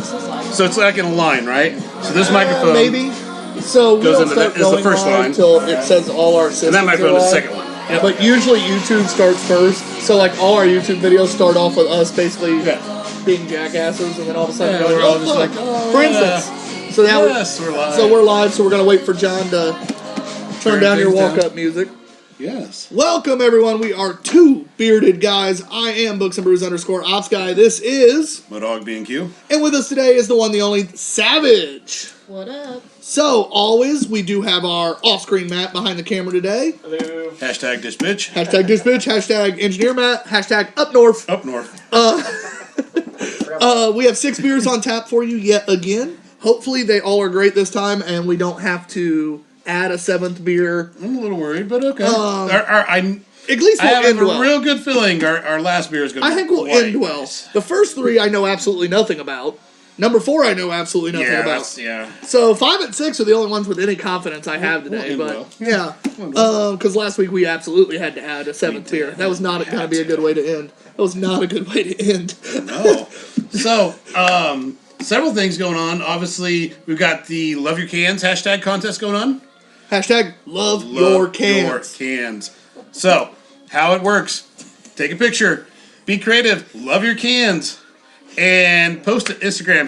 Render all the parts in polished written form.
So it's like in a line, right? So this microphone maybe. So we goes don't into start that, is the going first live line. until it says all our systems and that microphone are is the live. second one. Yep. But usually YouTube starts first. So like all our YouTube videos start off with us basically being jackasses, and then all of a sudden we're all just like, for instance. So now we're live. So we're live. So we're gonna wait for John to turn down your walk-up music. Yes. Welcome everyone. We are Two Beerded Guys. I am Books and Brews _Ops Guy. This is Modog B&Q. And with us today is the one, the only Savage. What up? So, always, we do have our off-screen Matt behind the camera today. Hello. Hashtag dish bitch. Hashtag dish bitch. Hashtag engineer Matt. Hashtag up north. Up north. We have 6 beers on tap for you yet again. Hopefully, they all are great this time, and we don't have to add a 7th beer. I'm a little worried, but okay. At least I we'll have end a well. real good feeling our last beer is going to be I think we'll end well. Nice. The first 3 I know absolutely nothing about. Number 4 I know absolutely nothing about. Yeah. So 5 and 6 are the only ones with any confidence I have today. We'll but end yeah, because last week we absolutely had to add a 7th beer. That was not going to be a good way to end. That was not a good way to end. No. So, several things going on. Obviously, we've got the Love Your Cans hashtag contest going on. Hashtag love your cans. Your cans. So, how it works. Take a picture. Be creative. Love your cans. And post it Instagram.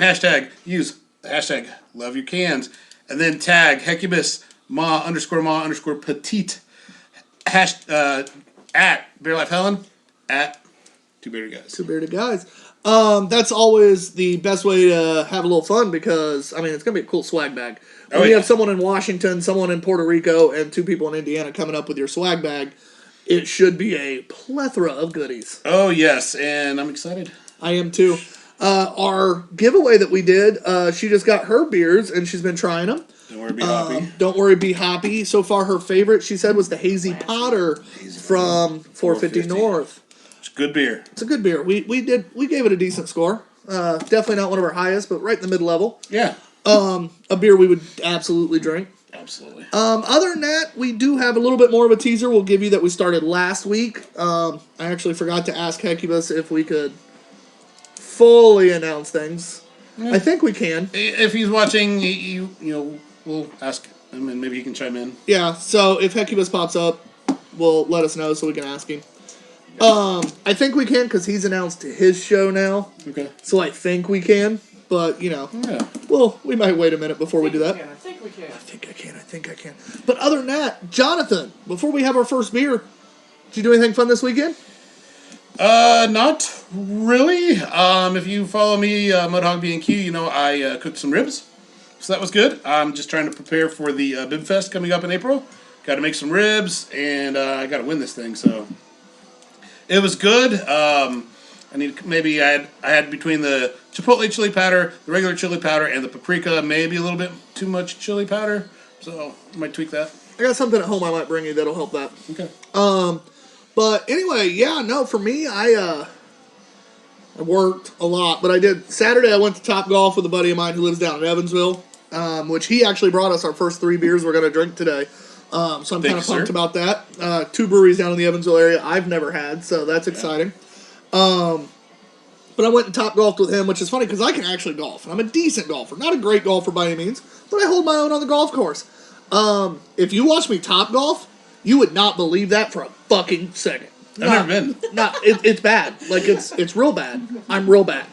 Use the hashtag love your cans. And then tag Hecubus ma _ petite. At Beer Life Helen. At Two Beerded Guys. Two Beerded Guys. That's always the best way to have a little fun because, I mean, it's going to be a cool swag bag. When you have someone in Washington, someone in Puerto Rico, and 2 people in Indiana coming up with your swag bag, it should be a plethora of goodies. Oh, yes, and I'm excited. I am too. Our giveaway that we did, she just got her beers, and she's been trying them. Don't worry, be hoppy. Don't worry, be hoppy. So far, her favorite, she said, was the Hazy Potter from 450 North. It's good beer. It's a good beer. We gave it a decent score. Definitely not one of our highest, but right in the mid-level. Yeah. A beer we would absolutely drink. Absolutely. Other than that, we do have a little bit more of a teaser we'll give you that we started last week. I actually forgot to ask Hecubus if we could fully announce things. Yeah. I think we can. If he's watching, you know, we'll ask him and maybe he can chime in. Yeah, so if Hecubus pops up, we'll let us know so we can ask him. I think we can because he's announced his show now. Okay. So I think we can. But, you know, well, we might wait a minute before we do that. I think we can. I think I can. But other than that, Jonathan, before we have our first beer, did you do anything fun this weekend? Not really. If you follow me, Mudhog B&Q, you know I cooked some ribs. So that was good. I'm just trying to prepare for the Bib Fest coming up in April. Got to make some ribs, and I got to win this thing, so it was good. I had between the chipotle chili powder, the regular chili powder, and the paprika, maybe a little bit too much chili powder. So I might tweak that. I got something at home I might bring you that'll help that. Okay. But anyway, yeah, no, for me, I worked a lot, but I did Saturday. I went to Top Golf with a buddy of mine who lives down in Evansville, which he actually brought us our first 3 beers we're going to drink today. So I'm kind of pumped about that. 2 breweries down in the Evansville area I've never had, so that's exciting. But I went and Top Golfed with him, which is funny because I can actually golf, and I'm a decent golfer. Not a great golfer by any means, but I hold my own on the golf course. If you watch me Top Golf, you would not believe that for a fucking second. I've never been. It's bad. Like, it's real bad. I'm real bad.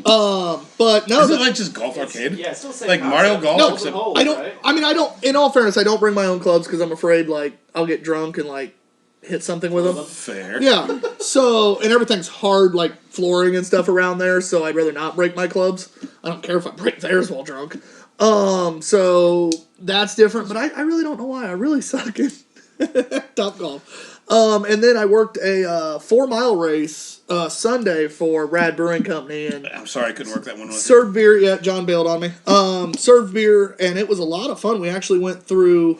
But no. Is it like just golf arcade? Yeah, still say like Mario Golf? No, except I don't. Right? I mean, I don't. In all fairness, I don't bring my own clubs because I'm afraid like I'll get drunk and like hit something with them. Fair. Yeah. So and everything's hard, like flooring and stuff around there. So I'd rather not break my clubs. I don't care if I break theirs while drunk. So that's different. But I really don't know why. I really suck at Top Golf. And then I worked a 4-mile race Sunday for Rad Brewing Company, and I'm sorry I couldn't work that one with served beer. Yeah, John bailed on me. Served beer, and it was a lot of fun. We actually went through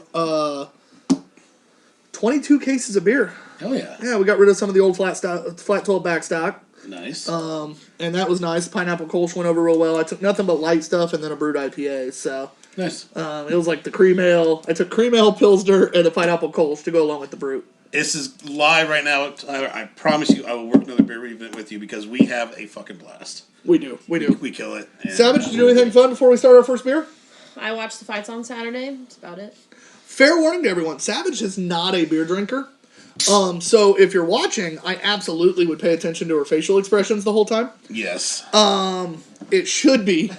22 cases of beer. Hell yeah! Yeah, we got rid of some of the old flat 12 back stock. Nice. And that was nice. Pineapple Kolsch went over real well. I took nothing but light stuff and then a brewed IPA. So nice. It was like the cream ale. I took cream ale, Pilsner, and a pineapple Kolsch to go along with the brute. This is live right now, Tyler. I promise you, I will work another beer event with you because we have a fucking blast. We do. We kill it. Savage, did you do anything fun before we start our first beer? I watched the fights on Saturday. That's about it. Fair warning to everyone, Savage is not a beer drinker. So if you're watching, I absolutely would pay attention to her facial expressions the whole time. Yes. It should be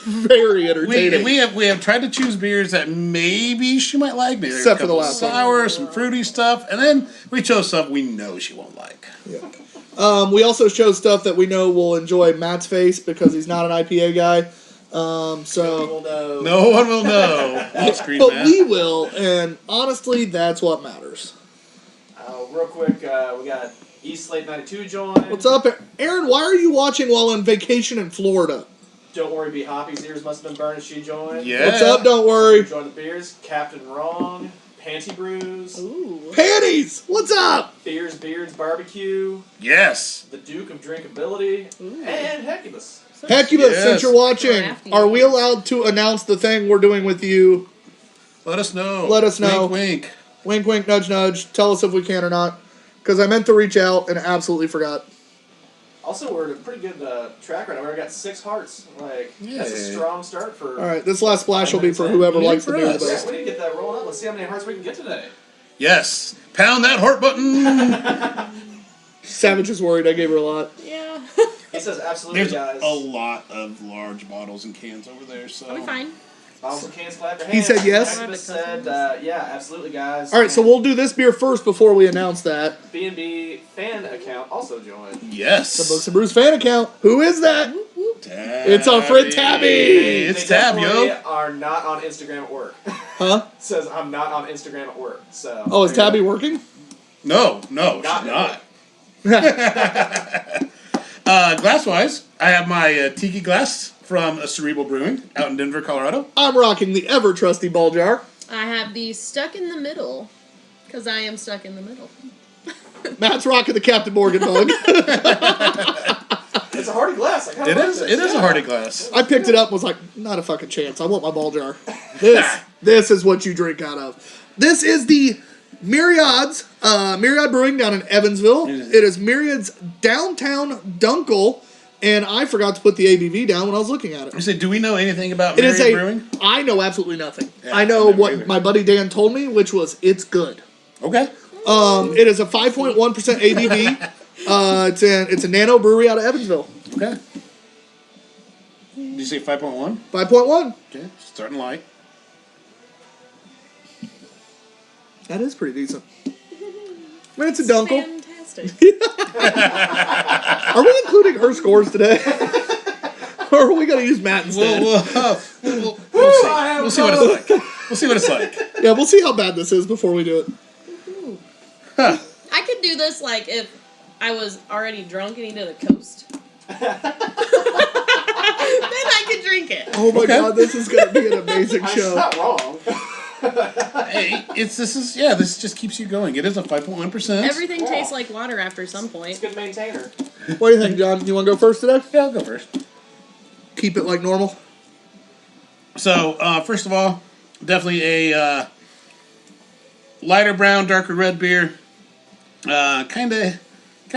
very entertaining. We have tried to choose beers that maybe she might like. Maybe Except for the last one. sour, some fruity stuff, and then we chose stuff we know she won't like. Yeah. We also chose stuff that we know will enjoy Matt's face because he's not an IPA guy. So No one will know. Off screen, but Matt. we will, and honestly, that's what matters. Real quick, we got East Late 92 joined. What's up, Aaron? Why are you watching while on vacation in Florida? Don't worry, be Hoppy's ears must have been burning. She joined. Yeah. What's up? Don't worry. Joined the beers. Captain Wrong. Panty Brews. Ooh. Panties. What's up? Beards Barbecue. Yes. The Duke of Drinkability. Ooh. And Hecubus. Hecubus, Yes. since you're watching, Crafty. are we allowed to announce the thing we're doing with you? Let us know. Let us know. Wink, wink. Wink, wink, nudge, nudge. Tell us if we can or not. Because I meant to reach out and absolutely forgot. Also, we're at a pretty good track right now. We got 6 hearts. That's a Yeah. strong start for. All right, this last splash will be for whoever Yeah, likes the for beer the us. Yeah, best. we need to get that rolling up. Let's see how many hearts we can get today. Yes. Pound that heart button. Savage is worried. I gave her a lot. Yeah. He says absolutely, There's guys. a lot of large bottles and cans over there, so. I'll be fine. Bottles and cans, clap your He hands. said yes? Hecubus said, yeah, absolutely, guys. All right, so we'll do this beer first before we announce that. B&B fan account also joined. Yes. The Books and Brews fan account. Who is that? Tabby. It's our friend Tabby. It's They Tab, definitely yo. are not on Instagram at work. Huh? Says I'm not on Instagram at work. So. Oh, is Tabby working? No, she's Not not. Glass-wise, I have my tiki glass from Cerebral Brewing out in Denver, Colorado. I'm rocking the ever trusty ball jar. I have the stuck in the middle. Because I am stuck in the middle. Matt's rocking the Captain Morgan mug. It's a hardy glass. I kinda It like is. this. It is a Yeah. hardy glass. I picked it up and was like, not a fucking chance. I want my ball jar. This is what you drink out of. This is the Myriad Brewing down in Evansville. It is Myriad's Downtown Dunkel, and I forgot to put the ABV down when I was looking at I it. said, do we know anything about It is Myriad Brewing? I know absolutely nothing. Yeah, I know I never what either. my buddy Dan told me, which was it's good. Okay. It is a 5.1% ABV. It's a nano brewery out of Evansville. Okay. Did you say 5.1? 5.1. Okay. Starting light. That is pretty decent. I mean, it's a Dunkel. Fantastic. Are we including her scores today? Or are we going to use Matt instead? We'll see. We'll see what it's like. We'll see what it's like. Yeah, we'll see how bad this is before we do it. Huh. I could do this like if I was already drunk and needed a coast. Then I could drink it. Oh my Okay. god, this is going to be an amazing It's show. not wrong. Hey, this just keeps you going. It is a 5.1%. Everything Wow. tastes like water after some It's a point. good maintainer. What do you think, John? You want to go first today? Yeah, I'll go first. Keep it like normal. So, first of all, definitely a lighter brown, darker red beer. Kind of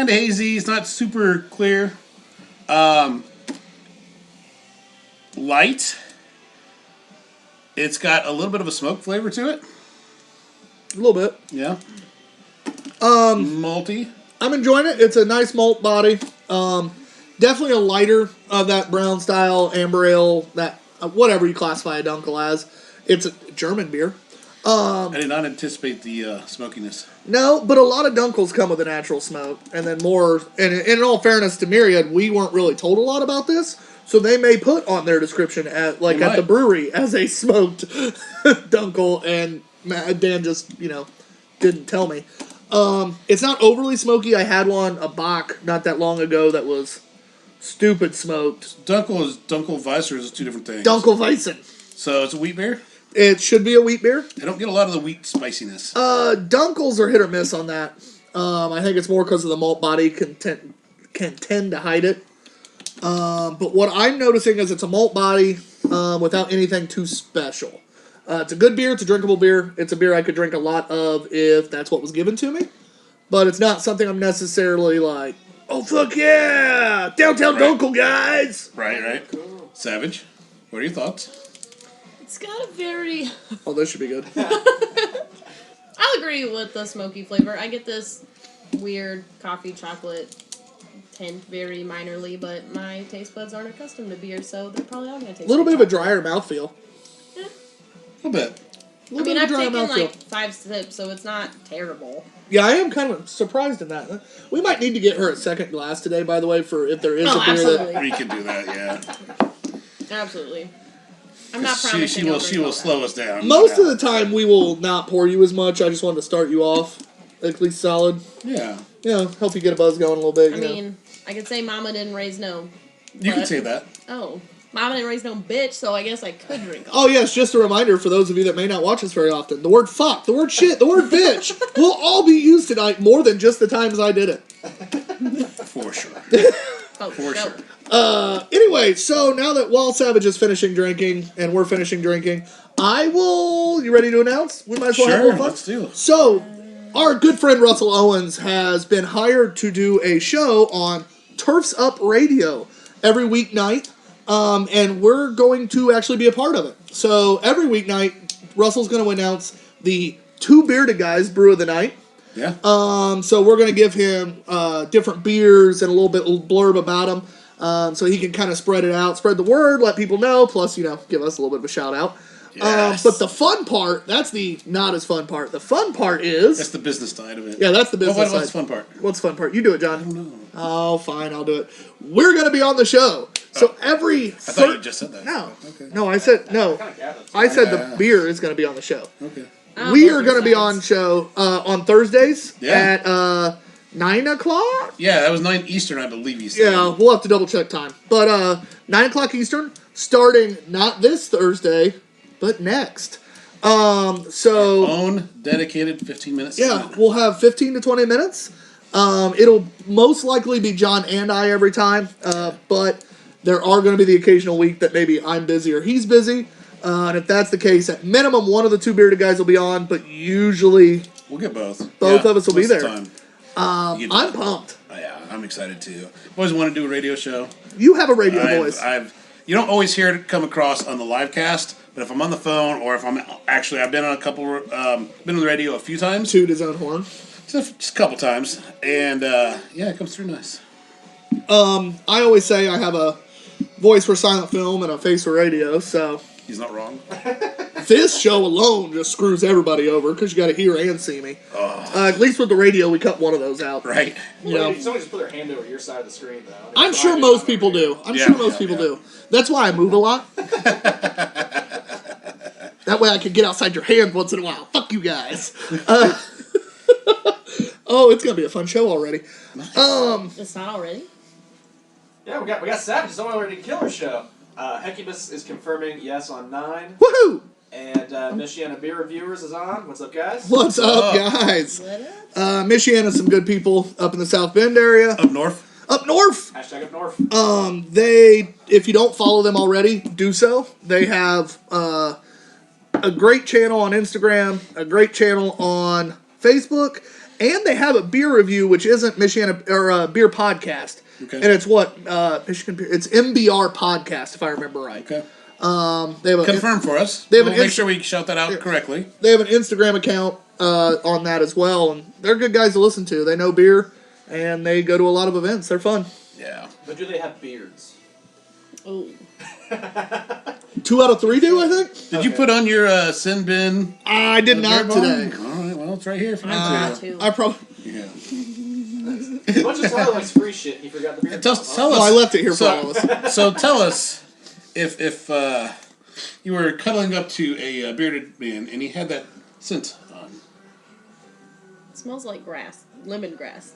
hazy. It's not super clear. Light. It's got a little bit of a smoke flavor to it. A little bit. Yeah. Malty. I'm enjoying it. It's a nice malt body. Definitely a lighter of that brown style amber ale, that whatever you classify a Dunkel as. It's a German beer. I did not anticipate the smokiness. No, but a lot of Dunkels come with a natural smoke, and then more. And in all fairness to Myriad, we weren't really told a lot about this, so they may put on their description at They the might. brewery as a smoked Dunkel, and Dan just didn't tell me. It's not overly smoky. I had one a Bach not that long ago that was stupid smoked. Dunkel Weiser is two different things. Dunkel Weissen. So it's a wheat beer. It should be a wheat beer. I don't get a lot of the wheat spiciness. Dunkels are hit or miss on that. I think it's more because of the malt body can tend to hide it. But what I'm noticing is it's a malt body without anything too special. It's a good beer. It's a drinkable beer. It's a beer I could drink a lot of if that's what was given to me. But it's not something I'm necessarily like, oh, fuck yeah! Downtown Dunkel, guys! Right. Savage, what are your thoughts? It's got a very... Oh, this should be good. I'll agree with the smoky flavor. I get this weird coffee chocolate tint very minorly, but my taste buds aren't accustomed to beer, so they're probably all going to taste A little bit like of a drier mouthfeel. Yeah. A little bit. I mean, I've taken like 5 sips, so it's not terrible. Yeah, I am kind of surprised in that. We might need to get her a second glass today, by the way, for if there is a beer absolutely. We can do that, yeah. Absolutely. I'm not promising. She will slow us down. Most of the time, we will not pour you as much. I just wanted to start you off at least solid. Yeah. Help you get a buzz going a little bit. I mean, I could say Mama didn't raise no. You can say that. Oh, Mama didn't raise no bitch, so I guess I could drink. Oh yes, just a reminder for those of you that may not watch us very often: the word "fuck," the word "shit," the word "bitch" will all be used tonight more than just the times I did it. For sure. Oh, For sure. Anyway, so now that Wall Savage is finishing drinking and we're finishing drinking, You ready to announce? We might as well have a little fun. Let's do it. So, our good friend Russell Owens has been hired to do a show on Turfs Up Radio every weeknight, and we're going to actually be a part of it. So, every weeknight, Russell's going to announce the Two Beerded Guys Brew of the Night. Yeah. So we're going to give him different beers and a little blurb about them, so he can kind of spread it out, spread the word, let people know, plus, give us a little bit of a shout out. Yes. But the fun part, that's the not as fun part. The fun part is... That's the business side of it. Yeah, that's the business side. What's the fun part? What's the fun part? You do it, John. I don't know. Oh, fine, I'll do it. We're going to be on the show. So every... I thought you just said that. No. Okay. No, I said... No. I said the beer is going to be on the show. Okay. We are going to be on show on Thursdays at 9 o'clock? Yeah, that was 9 Eastern, I believe you said. Yeah, we'll have to double check time. But 9 o'clock Eastern, starting not this Thursday, but next. So Own dedicated 15 minutes. yeah, we'll have 15 to 20 minutes. It'll most likely be John and I every time, but there are going to be the occasional week that maybe I'm busy or he's busy. And if that's the case, at minimum, one of the Two Beerded Guys will be on, but usually we'll get both. Both of us will be most of there. the time. I'm pumped. Oh, yeah, I'm excited too. I've always wanted to do a radio show. You have a radio voice. You don't always hear it come across on the live cast, but if I'm on the phone or if I've been on a couple, been on the radio a few times. Toot his own horn. Just a couple times, and it comes through nice. I always say I have a voice for silent film and a face for radio, so He's not wrong. this show alone just screws everybody over because you got to hear and see me. At least with the radio, we cut one of those out. Right. Somebody just put their hand over your side of the screen, though. I'm sure most people do. Do. That's why I move a lot. That way I can get outside your hand once in a while. Fuck you guys. Oh, it's gonna be a fun show already. It's not already? Yeah, we got Savage. Someone ready to kill our show. Hecubus is confirming yes on 9. Woohoo! And Michiana Beer Reviewers is on. What's up, guys? What's up, guys? What up? Michiana's some good people up in the South Bend area. Up north. Up north. Hashtag up north. If you don't follow them already, do so. They have a great channel on Instagram, a great channel on Facebook, and they have a beer review, which isn't Michiana or a beer podcast. Okay. And it's Michigan Beer. It's MBR podcast, if I remember right. Okay. They have Confirm for us. They have we'll make sure we shout that out correctly. They have an Instagram account on that as well, and they're good guys to listen to. They know beer, and they go to a lot of events. They're fun. Yeah. But do they have beards? Oh. 2 out of 3 do, I think. Did you put on your sin bin? I did not today. All right. Well, it's right here if you I need forgot to. I probably. Yeah. As much as Tyler likes free shit, he forgot the beard. Tell us. Oh, I left it here for all of us. So tell us if you were cuddling up to a bearded man and he had that scent on. It smells like grass. Lemongrass.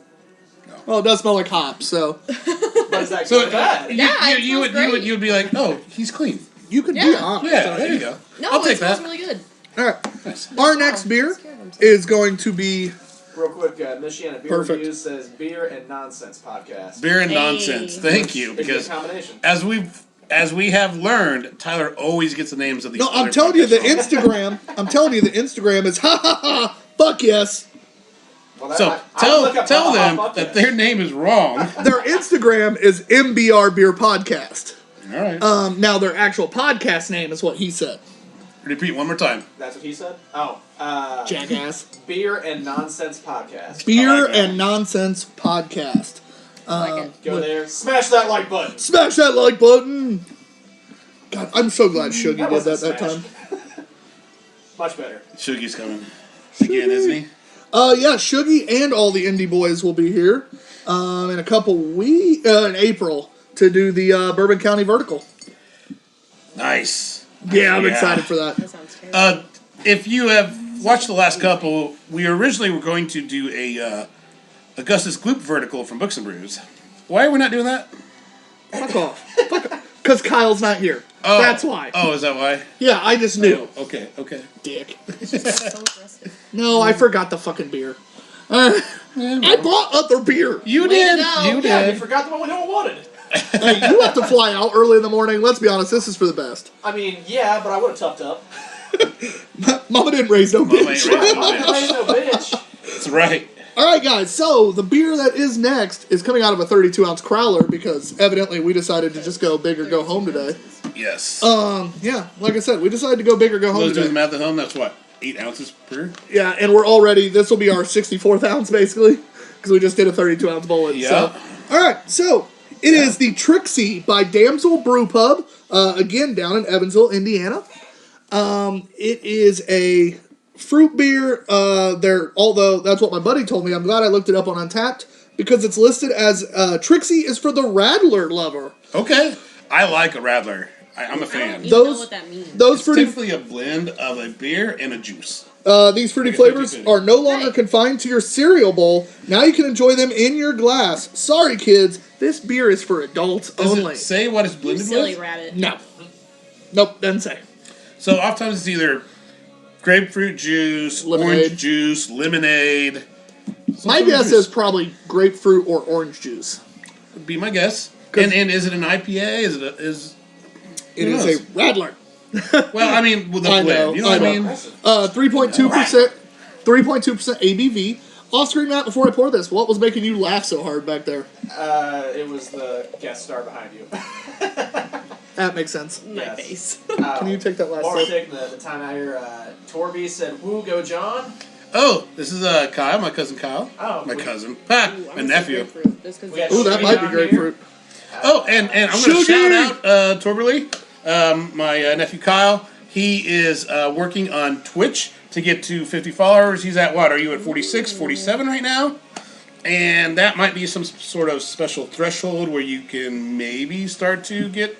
Well, it does smell like hops, so Why is that So bad? you would be like, oh, he's clean. you could be Yeah. honest. Yeah, there you go. No, I'll it take smells that. really good. All right. Nice. Our next beer Scared himself. is going to be Real quick, Michiana Beer Perfect. Reviews says Beer and Nonsense Podcast. Beer and Hey. nonsense. Thank you, It's a good because combination. as we've as we have learned, Tyler always gets the names of these. No, I'm other telling you, the podcasts wrong. Instagram. I'm telling you, the Instagram is ha ha ha. Fuck yes. Well, that, So I would look up tell them fuck that yes. their name is wrong. Their Instagram is MBR Beer Podcast. All right. Now their actual podcast name is what he said. Repeat one more time. That's what he said? Oh. Jackass. Beer and Nonsense Podcast. Beer I like that. and Nonsense Podcast. I like it. Go there. Smash that like button. Smash that like button. God, I'm so glad Shuggy did wasn't that smash. time. Much better. Shuggy's coming again, isn't he? Yeah, Shuggy and all the indie boys will be here in a couple weeks, in April, to do the Bourbon County Vertical. Nice. Yeah, I'm Yeah. excited for that. That sounds terrible. If you have watched the last couple, we originally were going to do a Augustus Gloop vertical from Books and Brews. Why are we not doing that? Fuck off. Because Kyle's not here. Oh, That's why. Oh, is that why? Yeah, I just knew. Okay. Dick. So aggressive. No, I forgot the fucking beer. I brought other beer. You Way to did. go. You Yeah, you did. forgot the one we don't wanted. Hey, you have to fly out early in the morning. Let's be honest, this is for the best. I mean, yeah, but I would have toughed up. Mama didn't raise no Mama ain't bitch. raised no I didn't raise no bitch. That's right. All right, guys. So the beer that is next is coming out of a 32-ounce crowler because evidently we decided to just go big or go home today. Yes. Yeah, like I said, we decided to go big or go home Those doing the today. math at home, that's what? 8 ounces per? Yeah, and we're already. This will be our 64th ounce basically because we just did a 32-ounce bullet. Yeah. So, all right. So it is the Trixie by Damsel Brew Pub. Again, down in Evansville, Indiana. It is a fruit beer. Although that's what my buddy told me. I'm glad I looked it up on Untapped because it's listed as Trixie is for the Radler lover. Okay. I like a Radler. I'm a I don't fan. even Those- know what that means. Those It's fruity, typically a blend of a beer and a juice. these fruity Like a flavors 50-50. are no longer Right. confined to your cereal bowl. Now you can enjoy them in your glass. Sorry, kids, this beer is for adults Does only. it say what it's You blended silly with? rabbit. No, nope, doesn't say. So oftentimes it's either grapefruit juice, Lemonade. orange juice, lemonade. Some My sort of guess juice. is probably grapefruit or orange juice. Would be my guess. 'Cause- And is it an IPA? Is it It Who is knows? a Radler. well, I mean, with the I blend. know, You know I what I know. mean? 3.2%, 3.2% ABV. Off screen, Matt. Before I pour this, what was making you laugh so hard back there? It was the guest star behind you. That makes sense. My Yes. face. Can you take that last While we're sip? taking the time out here, Torby said, "Woo, go John." Oh, this is Kyle, my cousin Kyle. Oh, my we- cousin. Ha, Ooh, I'm my gonna say nephew. grapefruit, just 'cause We got Ooh, that Sugar might be down grapefruit. Oh, and I'm going to Sugar! shout out Torberly, my nephew Kyle. He is working on Twitch to get to 50 followers. He's at what? Are you at 46, 47 right now? And that might be some sort of special threshold where you can maybe start to get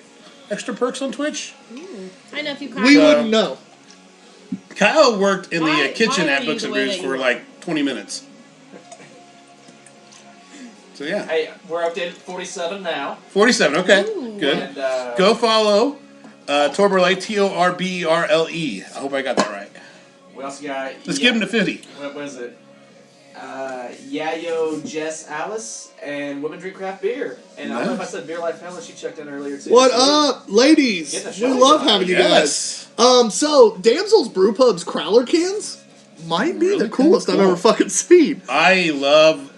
extra perks on Twitch. Hi, nephew Kyle. We So- wouldn't know. Kyle worked in the Why- kitchen why are at you Books the and way Brews that you for are? like 20 minutes. So yeah, Hey, we're updated 47 now. 47. Okay, Ooh. good. And, Go follow Torberle, Torberle. I hope I got that right. We also got. Let's give him to 50. What is it? Yayo, Jess, Alice, and Women Drink Craft Beer. And I don't know if I Nice. said Beer Life Family. She checked in earlier too. What So up, ladies? Get the We show love going. having you guys. Yes. So Damsel's Brew Pub's Crowler cans might be the Really coolest I've cool. ever fucking seen. I love,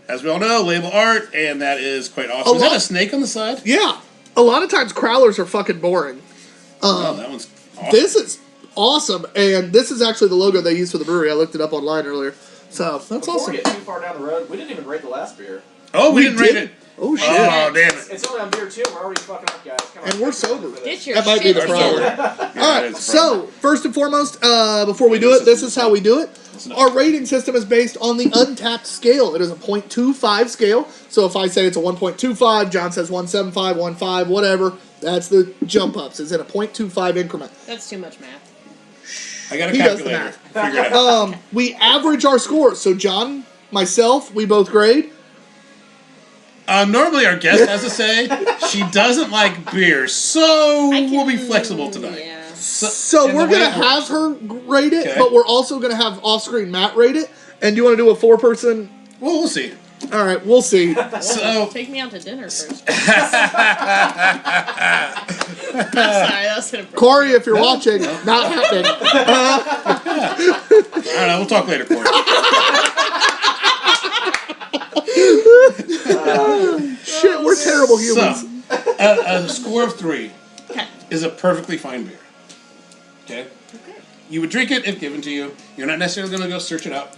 as we all know, label art, and that is quite awesome. A Is that lot- a snake on the side? Yeah, a lot of times Crowlers are fucking boring. Oh, that one's awesome. This is awesome, and this is actually the logo they use for the brewery. I looked it up online earlier, so that's Before awesome. we get too far down the road, we didn't even rate the last beer. Oh, we We didn't rate did. it. Oh shit! Oh, damn it. It's only on beer too. We're already fucking up, guys. Come on. And we're sober. Get your That might be shit the problem. together. All right, so first and foremost, before we do it, this is how we do it. Our rating system is based on the Untapped scale. It is a 0.25 scale. So if I say it's a 1.25, John says 1.75, 1.5, whatever. That's the jump ups. It's in a 0.25 increment. That's too much math. I got a He does the calculator. math. Figure it out. We average our scores. So John, myself, we both grade. Normally, our guest has to say she doesn't like beer, so we'll be flexible tonight. Yeah. So and we're the way going to it have her rate it, Okay. but we're also going to have off-screen Matt rate it. And do you want to do a four-person? Well, we'll see. All right, we'll see. So Take me out to dinner first. I'm sorry, that was inappropriate. Corey, if you're watching, not happening. I don't know. We'll talk later, Corey. Shit, we're terrible humans. So, a score of 3 Okay. is a perfectly fine beer. Okay? Okay. You would drink it if given to you. You're not necessarily going to go search it up,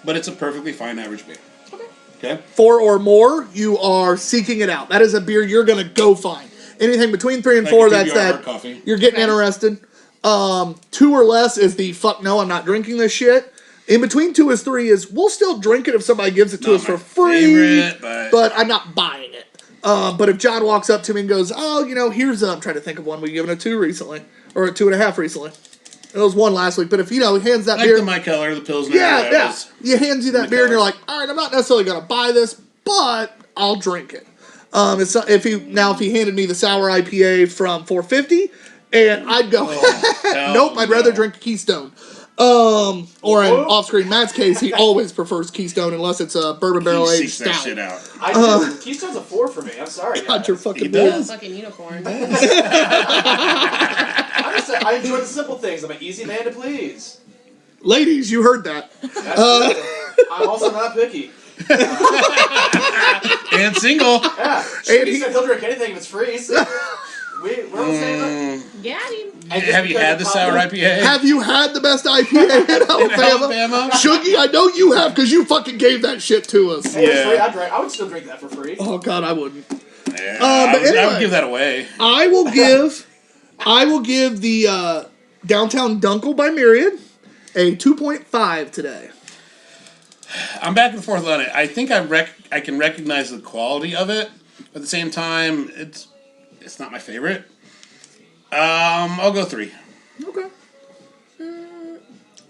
but it's a perfectly fine average beer. Okay. Okay? 4 or more, you are seeking it out. That is a beer you're going to go find. Anything between 3 and Like 4, a that's PBR that. hard coffee. You're getting Okay. interested. 2 or less is the fuck no, I'm not drinking this shit. In between 2 is 3 is we'll still drink it if somebody gives it to Not us for my free, favorite, but I'm not buying it. But if John walks up to me and goes, oh, here's I'm trying to think of one we've given a 2 recently, or a 2.5 recently. It was 1 last week, but if he hands that like beer, the Mike Keller, the Pilsner. yeah, that was- he hands you that beer and you're like, all right, I'm not necessarily gonna buy this, but I'll drink it. It's not, if he handed me the sour IPA from 450, and I'd go, hell nope, I'd rather no. drink Keystone. Or in off-screen Matt's case, he always prefers Keystone unless it's a bourbon barrel He aged seeks that stout. shit out. I do. Keystone's a 4 for me. I'm sorry. God, guys. you're fucking He weird. does. Fucking unicorn. I enjoy the simple things. I'm an easy man to please. Ladies, you heard that. That's true. I'm also not picky. And single. Yeah. And He said he'll drink anything if it's free. So we're on the same. Got him. And just Have you because had of the sour Papa- IPA? Have you had the best IPA in Alabama? Alabama? Shuggy, I know you have because you fucking gave that shit to us. Hey, it's Yeah. free. I would still drink that for free. Oh God, I wouldn't. Yeah, but I would anyway. give that away. I will give the Downtown Dunkel by Myriad a 2.5 today. I'm back and forth on it. I think I can recognize the quality of it. At the same time, it's not my favorite. I'll go 3. Okay.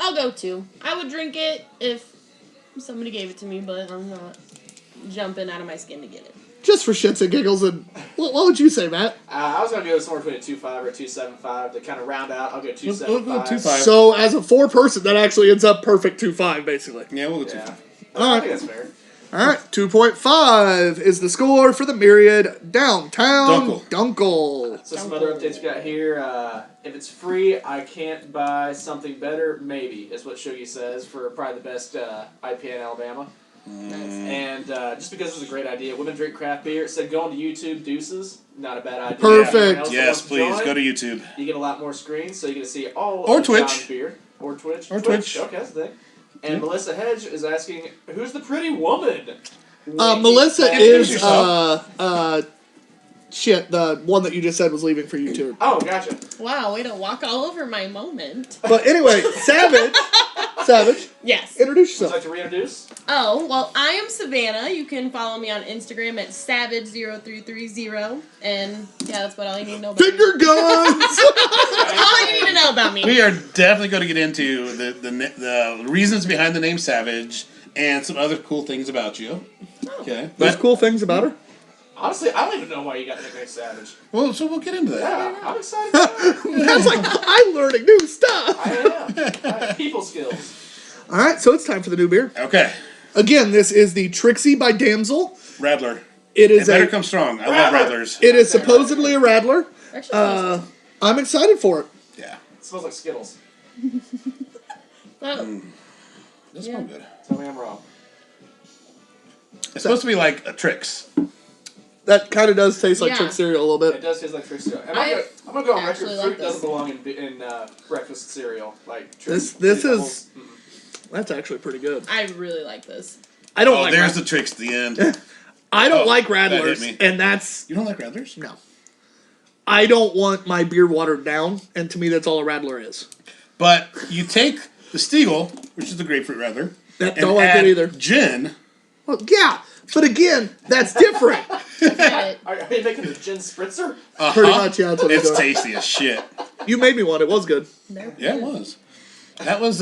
I'll go 2. I would drink it if somebody gave it to me, but I'm not jumping out of my skin to get it. Just for shits and giggles, and what would you say, Matt? I was gonna go somewhere between a 2.5 or a 2.75 to kind of round out. I'll go We'll go 2.75. 2.5. So, as a 4-person, that actually ends up perfect 2.5, basically. Yeah, we'll go 2.5. Yeah. All I right. think that's fair. All right, 2.5 is the score for the Myriad Downtown Dunkel. So some other updates we got here. If it's free, I can't buy something better. Maybe is what Shuggy says for probably the best IPA in Alabama. And just because it was a great idea, women drink craft beer. It said go onto YouTube, deuces. Not a bad idea. Perfect. Anyone else that Yes, wants to please join, go to YouTube. You get a lot more screens, so you get to see all Or of Twitch. John's beer. Or Twitch. Or Twitch. Okay, that's the thing. And Melissa Hedge is asking, "Who's the pretty woman?" Melissa Introduce is, yourself. shit, the one that you just said was leaving for YouTube. Oh, gotcha. Wow, way to walk all over my moment. But anyway, Savage, Yes. introduce Would you yourself. like to reintroduce? Oh, well, I am Savannah. You can follow me on Instagram at savage0330. And yeah, that's about all you need to know about me. Finger guns! All you need to know about me. We are definitely going to get into the reasons behind the name Savage and some other cool things about you. Okay, There's but cool things about her. Honestly, I don't even know why you got the nickname Savage. well, so we'll get into that. Yeah, I'm excited. About it. That's like, I'm learning new stuff. I am. People skills. All right, so it's time for the new beer. Okay, Again, this is the Trixie by Damsel. Radler. It It is better a. come strong. I love Radler. Radlers. It is supposedly a Radler. Actually, I'm excited for it. Yeah, It smells like Skittles. oh, that smells Yeah. good. Tell me I'm wrong. It's supposed to be like a Trix. That kind of does taste like Yeah. Trick cereal a little It bit. does taste like Trix cereal. And I I'm gonna go on record. actually Fruit like this. doesn't belong in breakfast cereal. Like This Fruit is- Pebbles. That's actually pretty good. I really like this. I don't Oh, like. there's Radlers. the Trix at the end. I don't Oh, like that hit Radlers, me. and that's You don't like Radlers? no. I don't want my beer watered down, and to me, that's all a Radler is. But you take the Stiegel, which is the grapefruit Radler, That and don't like add it either. gin. Well, yeah, but again, that's different. But Are you making the gin spritzer? Pretty much, yeah. That's what It's doing. tasty as shit. You made me one. It was good. Yeah, it was. That was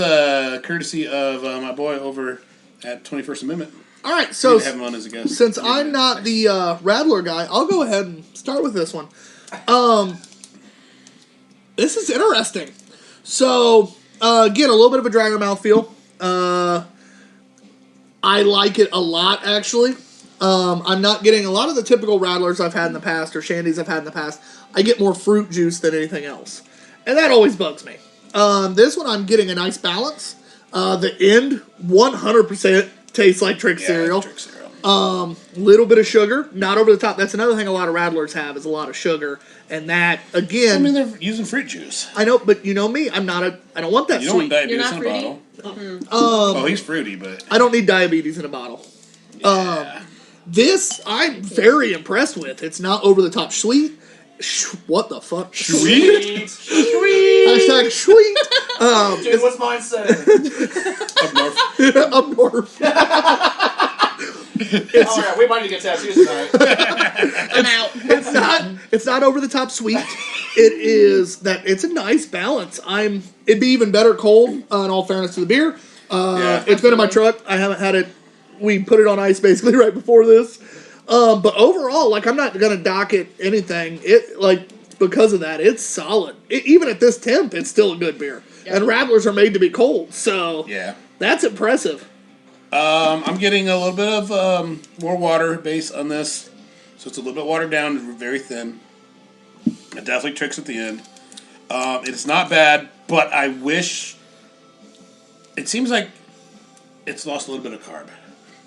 courtesy of my boy over at 21st Amendment. All right, Need so to have him on as a guest. since I'm not the Radler guy, I'll go ahead and start with this one. This is interesting. So, again, a little bit of a drier mouthfeel. I like it a lot, actually. I'm not getting a lot of the typical rattlers I've had in the past or shandies I've had in the past. I get more fruit juice than anything else. And that always bugs me. This one, I'm getting a nice balance. The end, 100% tastes like trick cereal. Trick cereal. Little bit of sugar, not over the top. That's another thing a lot of rattlers have is a lot of sugar. And that, again... I mean, they're using fruit juice. I know, but you know me, I don't want that You sweet. don't want You're diabetes not in a fruity? bottle. Well, he's fruity, but... I don't need diabetes in a bottle. Yeah. This, I'm very impressed with. It's not over the top sweet. What the fuck? Sweet? Hashtag sweet. Dude, what's mine saying? Up north. Up north. Oh, yeah, we might need to get tattoos tonight. I'm out. It's not over the top sweet. It's a nice balance. It'd be even better cold, in all fairness to the beer. It's been in my truck. I haven't had it. We put it on ice basically right before this. But overall, like, I'm not gonna dock it anything. Because of that, it's solid. Even at this temp, it's still a good beer. Yep. And rattlers are made to be cold, so Yeah. that's impressive. I'm getting a little bit of more water base on this. So it's a little bit watered down, very thin. It definitely tricks at the end. It's not bad, but I wish... It seems like it's lost a little bit of carb.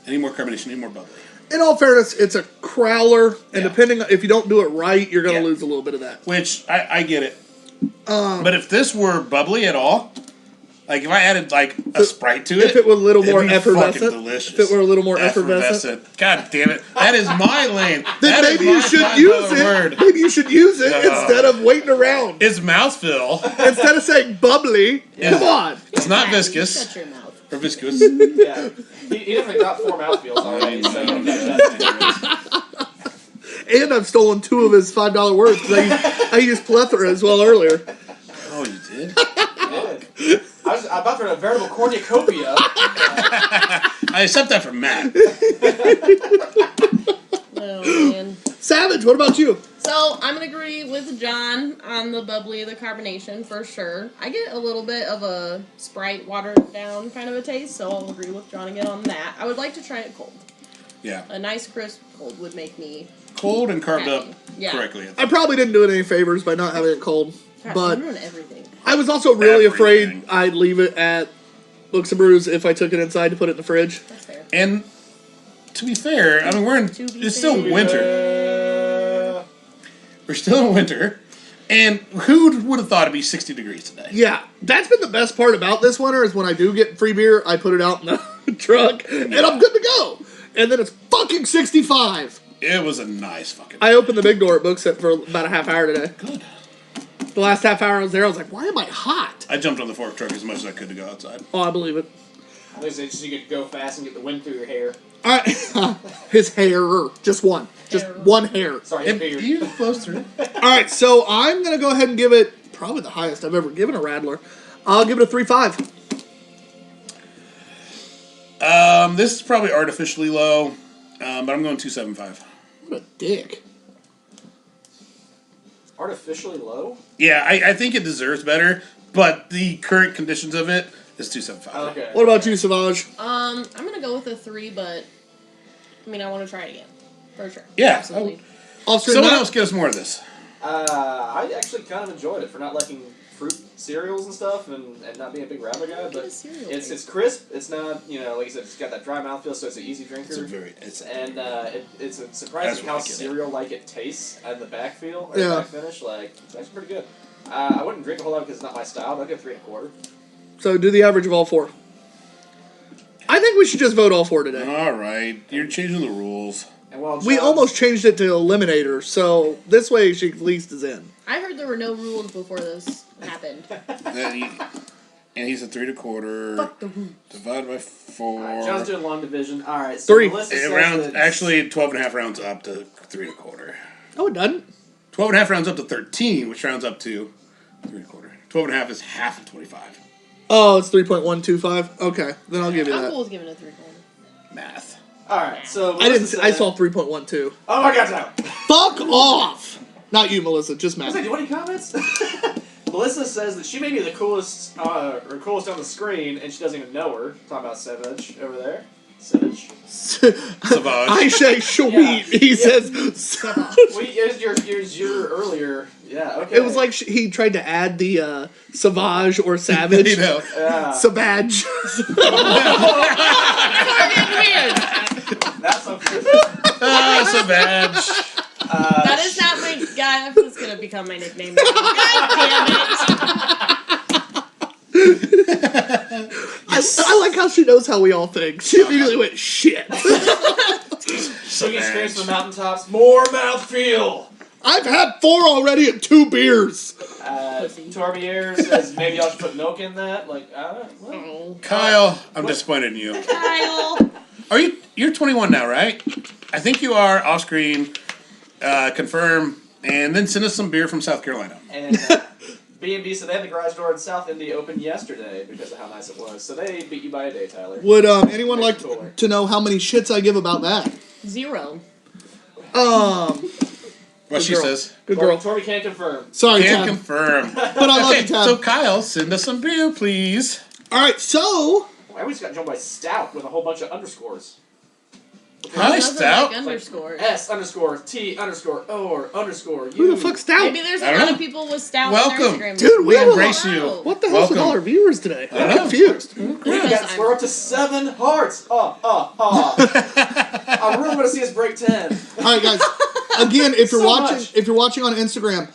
I need more carbonation, I need more bubbly. In all fairness, it's a crowler, and Yeah. depending if you don't do it right, you're gonna Yeah. lose a little bit of that. Which, I get it. But if this were bubbly at all, like if I added like a Sprite to it, If it were a little more it'd be effervescent, fucking delicious. if it were a little more effervescent. God damn it, that is my lane. Then That is maybe you my should $5 use it. word. Maybe you should use it No. instead of waiting around. It's mouthfeel. Instead of saying bubbly, come on. It's not Patty, viscous Shut your mouth. or viscous. Yeah. He definitely got 4 mouthfeels already, so you don't get that. And I've stolen 2 of his $5 words because I used plethora as well earlier. Oh, you did? I was about to run a veritable cornucopia. I accept that from Matt. Oh, man. Savage, what about you? So, I'm going to agree with John on the bubbly, the carbonation, for sure. I get a little bit of a Sprite watered down kind of a taste, so I'll agree with John again on that. I would like to try it cold. Yeah. A nice crisp cold would make me... Cold and carved up Yeah. correctly. I probably didn't do it any favors by not having it cold. God, But I'm doing everything. I was also really Everything. afraid I'd leave it at Books and Brews if I took it inside to put it in the fridge. That's fair. And to be fair, I mean, it's still winter. We're still in winter. And who would have thought it'd be 60 degrees today? Yeah, that's been the best part about this winter is when I do get free beer, I put it out in the truck, and I'm good to go. And then it's fucking 65. It was a nice fucking... I opened the big door at Bookset for about a half hour today. Good. The last half hour I was there, I was like, why am I hot? I jumped on the fork truck as much as I could to go outside. Oh, I believe it. At least it's just you could go fast and get the wind through your hair. All right. His hair. Just one. Just Hair. one hair. Sorry, his It, beard. you close through. All right, so I'm going to go ahead and give it probably the highest I've ever given a Rattler. I'll give it a 3.5. This is probably artificially low, but I'm going 2.75. What a dick. Artificially low? Yeah, I think it deserves better, but the current conditions of it is 2.75. Okay. What about you, Savage? I'm gonna go with a 3, but I mean, I want to try it again for sure. Yeah, Absolutely. Officer Someone Matt? else get us more of this. I actually kind of enjoyed it for not liking fruit cereals and stuff and not being a big rabbit guy, Get but a cereal it's taste. crisp. It's not, like you said, it's got that dry mouthfeel, so it's an easy drinker. It's And it's That's surprising what how I get it. cereal-like it tastes at the back feel, or Yeah. the back finish. Like, it's actually pretty good. I wouldn't drink a whole lot because it's not my style, but I'd give 3.25. So do the average of all 4. I think we should just vote all 4 today. all right. You're changing the rules. And while We John- almost changed it to Eliminator, so this way she at least is in. I heard there were no rules before this happened. And he's a 3 1/4. Fuck the rules. Divided by 4. Alright, John's doing long division. Alright, so 3. Melissa It says rounds that- actually 12.5 rounds up to 3 1/4. Oh, it doesn't? 12.5 rounds up to 13, which rounds up to 3 1/4. 12.5 is half of 25. Oh, it's 3.125? Okay, then I'll give you I'm that. cool with giving it a 3 quarter. Math. Alright, so I Melissa I said- saw 3.12. Oh my god, no. Fuck off! Not you, Melissa, just I was Matt. like, do you want any comments? Melissa says that she may be the coolest, or coolest on the screen, and she doesn't even know her. Talking about Savage over there. Savage. I say sweet. Yeah. He says. Wait, yours your earlier. Yeah, okay. It was like he tried to add the savage or savage. You know. Yeah. Savage. That's something. So bad. That is not my guy. That's gonna become my nickname now. God damn it! I like how she knows how we all think. She immediately went, shit. Swinging screams from the mountaintops. More mouthfeel. I've had 4 already and 2 beers. Torbier says maybe I should put milk in that. Like, what? Oh. Kyle, I'm disappointed in you. Kyle. You're 21 now, right? I think you are. Off screen. Confirm, and then send us some beer from South Carolina. And B&B said they had the garage door in South Indy open yesterday because of how nice it was. So they beat you by a day, Tyler. Would anyone like to know how many shits I give about that? 0. What she girl. says. Good girl. Torby can't confirm. Sorry, Can't Tab. confirm. But I love you, Tab. So Kyle, send us some beer, please. All right, so I always got joined by Stout with a whole bunch of underscores. Hi, Doesn't Stout. like underscores. S _T _ O or _ who the fuck's Stout? Maybe there's a I don't lot know. of people with stout Welcome. on their Instagram. Dude, We have a embrace lot. you. What the hell's with all our viewers today? I I'm know. confused. Yes, we're up to 7 hearts. I really want to see us break 10. All right, guys. Again, if you're So watching, much. if you're watching on Instagram,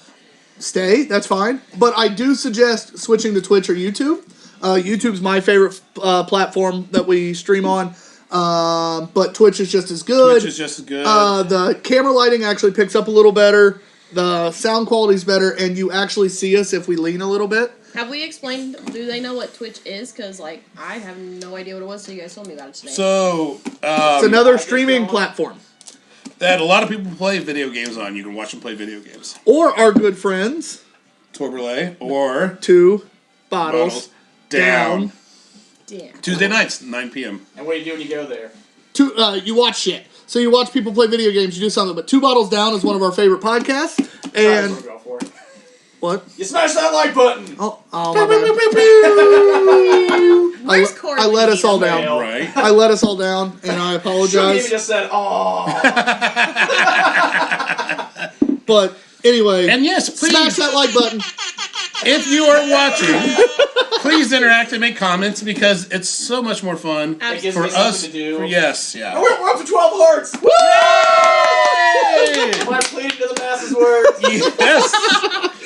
stay. That's fine. But I do suggest switching to Twitch or YouTube. YouTube's my favorite platform that we stream on. But Twitch is just as good. Twitch is just as good. The camera lighting actually picks up a little better. The sound quality's better, and you actually see us if we lean a little bit. Have we explained? Do they know what Twitch is? Because I have no idea what it was. So you guys told me about it today. So, It's another streaming platform. that a lot of people play video games on. You can watch them play video games. Or our good friends, Torberlay or 2 bottles down. Damn. Tuesday nights, 9 p.m. And what do you do when you go there? You watch shit. So you watch people play video games, you do something. But 2 Bottles Down is one of our favorite podcasts. That's And what we'll go for. what? You smash that like button! Oh my bad. Where's Corey? I let us all down. Fail. Right. I let us all down, and I Should apologize. even just said, "Oh." But anyway, And yes, please, smash that like button. if you are watching, please interact and make comments because it's so much more fun It gives for me something us. to do. Yes, Oh, yeah. we're up to 12 hearts! Yay! My pleading to the masses words. Yes.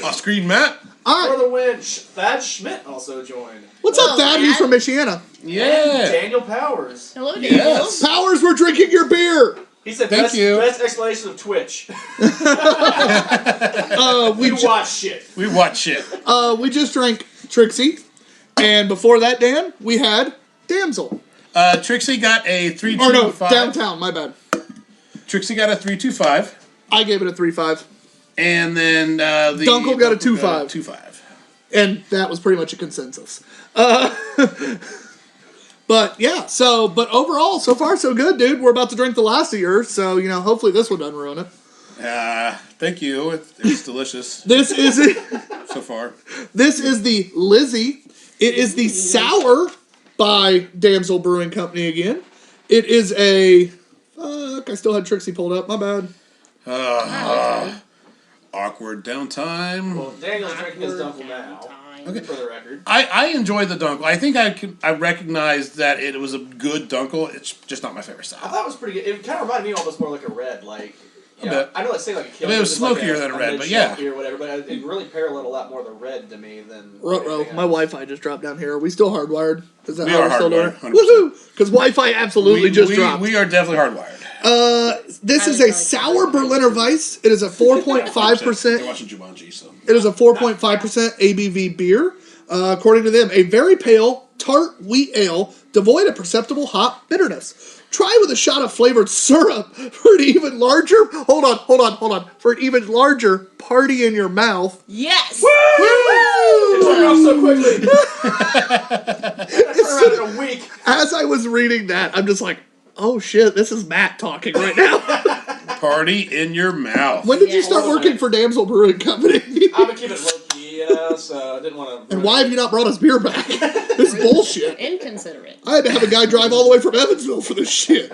Off screen, Matt. All For right, the win, Thad Schmidt also joined. what's up, Hello, Thad? He's Thad. from Michiana. Yeah. Daniel Powers. Hello, Daniel. Yes. Powers, we're drinking your beer. He said, Thank you. best explanation of Twitch. We You watch shit. We watch it. we just drank Trixie, and before that, Dan, we had Damsel. Trixie got a 3.25. Or no, Downtown. My bad. Trixie got a 3.25. I gave it a 3.5, And then the Dunkel got a 2.5. 2.5. and that was pretty much a consensus. But yeah, but overall, so far so good, dude. We're about to drink the last of yours, so hopefully this one doesn't ruin it. Thank you. It's delicious This is so far. This is the Lizzie. It is the sour by Damsel Brewing Company again. It is a fuck. I still had Trixie pulled up. My bad. Awkward downtime. Well, Daniel's drinking his Dunkel now. Okay. For the record. I enjoy the Dunkel. I think I recognized that it was a good Dunkel. It's just not my favorite I style. thought it was pretty good. It kind of reminded me almost more like a red. Like, A bit. I know it's saying like a kill. I mean, it was it's like smokier than a red, but mid-shelf yeah. Or whatever, but it really paralleled a lot more the red to me than. Ruh-roh. anything My else. Wi-Fi just dropped down here. Are we still hardwired? Is that We how are we're still doing? hardwired, it? 100%. Woohoo! Because Wi-Fi absolutely just dropped. We are definitely hardwired. This I is would a like sour that. Berliner Weiss. It is a 4.5%. They're watching Jumanji, so. It is a 4.5% ABV beer. According to them, a very pale, tart wheat ale, devoid of perceptible hop bitterness. Try with a shot of flavored syrup for an even larger, hold on, for an even larger party in your mouth. Yes. It turned off so quickly. It's around in a week. As I was reading that, I'm just like, oh shit, this is Matt talking right now. Party in your mouth. When did you Yeah. start working for Damsel Brewing Company? I'm gonna keep it low key. So I didn't want to. And why have you not brought us beer back? This is bullshit. Inconsiderate. I had to have a guy drive all the way from Evansville for this shit.